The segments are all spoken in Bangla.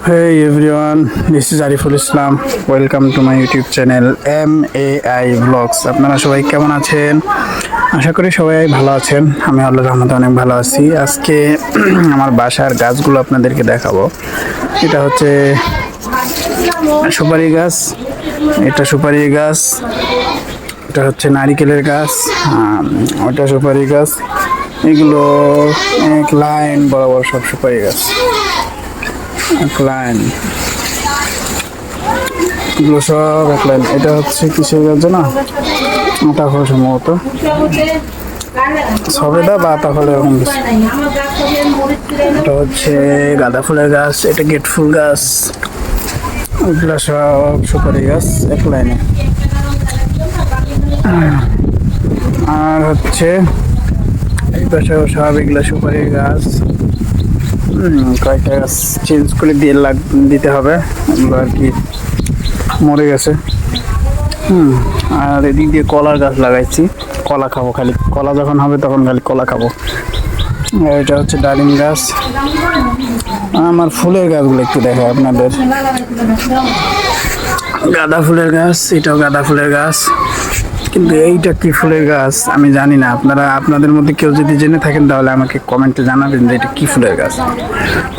Hey everyone, this is Ariful Islam. Welcome to my YouTube channel MAI Vlogs. আপনারা সবাই কেমন আছেন? আশা করি সবাই ভালো আছেন। আমি আল্লাহর রহমতে অনেক ভালো আছি। আজকে আমার বাসার গাছগুলো আপনাদেরকে দেখাবো। এটা হচ্ছে সুপারি গাছ, এটা সুপারি গাছ, এটা হচ্ছে নারিকেলের গাছ, ওটা সুপারি গাছ। এগুলো এক লাইন বরাবর সব সুপারি গাছ। লাইন এগুলো সব এক লাইন। এটা হচ্ছে কিসের গাছ না, আতা ফল সম্ভবত, সবেদা বা আতা ফল এরকম কিছু। এটা হচ্ছে গাঁদা ফুলের গাছ, এটা গেট ফুল গাছ, এগুলো সব সুপারি গাছ এক লাইনে। আর হচ্ছে এই পাশে সব এগুলো সুপারি গাছ। কয়েকটা গাছ চেঞ্জ করে দিতে হবে, এগুলো আর কি মরে গেছে। আর এদিক দিয়ে কলার গাছ লাগাইছি, কলা খাবো খালি, কলা যখন হবে তখন খালি কলা খাবো। এটা হচ্ছে ডালিম গাছ। আমার ফুলের গাছগুলো একটু দেখায় আপনাদের। গাঁদা ফুলের গাছ, এটাও গাঁদা ফুলের গাছ, কিন্তু এইটা কি ফুলের গাছ আমি জানি না। আপনাদের মধ্যে কেউ যদি জেনে থাকেন তাহলে আমাকে কমেন্টে জানাবেন যে এটা কি ফুলের গাছ।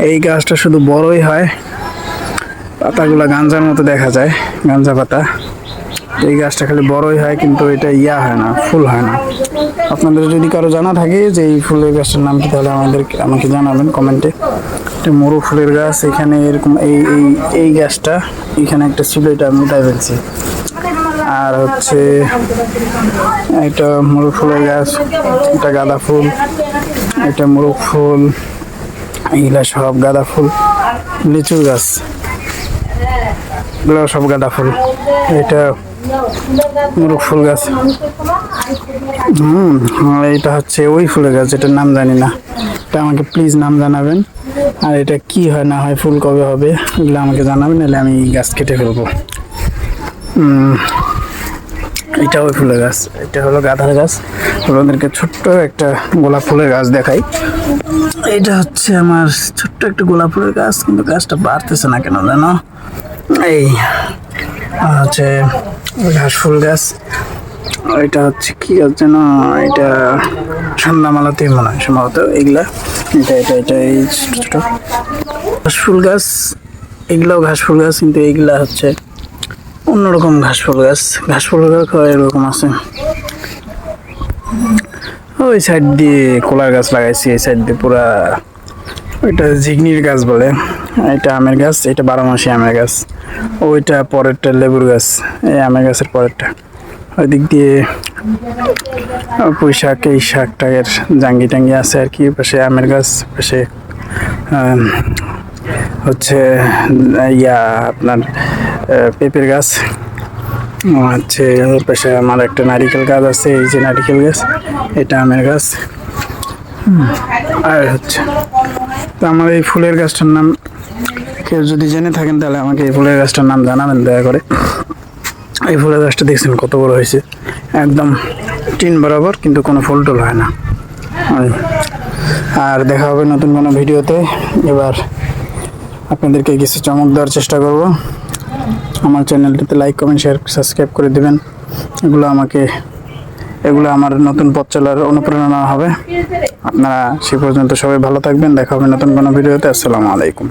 এই গাছটা শুধু বড়ই হয়, পাতাগুলো গাঞ্জার মতো দেখা যায়, গাঞ্জা পাতা। এই গাছটা খালি বড়ই হয়, কিন্তু এটা হয় না, ফুল হয় না। আপনাদের যদি কারো জানা থাকে যে এই ফুলের গাছটার নাম কি, তাহলে আমাকে জানাবেন কমেন্টে। এটা মোরগ ফুলের গাছ। এখানে এরকম এই গাছটা এখানে একটা ছিল, এটা আমি উঠাই ফেলছি। আর হচ্ছে এটা মোরগ ফুলের গাছ, এটা গাঁদা ফুল, এটা মোরগ ফুল, এগুলা সব গাঁদা ফুল। লিচুর গাছ, এগুলো সব গাঁদা ফুল। এটা মোরগ ফুল গাছ। এটা হচ্ছে ওই ফুলের গাছ, এটার নাম জানি না, এটা আমাকে প্লিজ নাম জানাবেন। আর এটা কি হয় না হয়, ফুল কবে হবে এগুলো আমাকে জানাবেন, নাহলে আমি গাছ কেটে ফেলবো। এটা ওই ফুলের গাছ, এটা হলো গাঁদার গাছ। আপনাদেরকে ছোট্ট একটা গোলাপ ফুলের গাছ দেখাই। এটা হচ্ছে আমার ছোট্ট একটা গোলাপ ফুলের গাছ, কিন্তু গাছটা বাড়তেছে না কেন জানো। এই হচ্ছে ঘাস ফুল গাছ। এটা হচ্ছে কি গাছ যেন, এটা সন্ধ্যামালাতেই মনে হয় সম্ভবত। এগুলা এটা এই ছোট ছোট ঘাস ফুল গাছ, এগুলাও ঘাস ফুল গাছ, কিন্তু এইগুলা হচ্ছে অন্যরকম ঘাস ফুল গাছ। ঘাস ফুল গাছ এরকম আছে। ওই সাইড দিয়ে কলার গাছ লাগাইছি, এই সাইড দিয়ে পুরা ওইটা ঝিগনির গাছ বলে। এটা আমের গাছ, এটা 12 মাসি আমের গাছ। ওইটা পরেরটা লেবুর গাছ, এই আমের গাছের পরেরটা। ওই দিক দিয়ে পুঁই শাক, এই শাক টাকের জাঙ্গি টাঙ্গি আছে আর কি। পাশে আমের গাছ, পাশে হচ্ছে আপনার পেঁপের গাছ আছে। ওর পাশে আমার একটা নারিকেল গাছ আছে, এই যে নারিকেল গাছ, এটা আমের গাছ। আর হচ্ছে তো আমার এই ফুলের গাছটার নাম কেউ যদি জেনে থাকেন তাহলে আমাকে এই ফুলের গাছটার নাম জানাবেন দয়া করে। এই ফুলের গাছটা দেখছেন কত বড় হয়েছে, একদম টিন বরাবর, কিন্তু কোনো ফুল টুল হয় না। আর দেখা হবে নতুন কোনো ভিডিওতে। এবার আপনাদেরকে কিছু চমক দেওয়ার চেষ্টা করব। আমার চ্যানেলটিতে লাইক, কমেন্ট, শেয়ার, সাবস্ক্রাইব করে দেবেন। এগুলো আমার নতুন পথ চলার অনুপ্রেরণা হবে। আপনারা সে পর্যন্ত সবাই ভালো থাকবেন। দেখা হবে নতুন কোনো ভিডিওতে। আসসালামু আলাইকুম।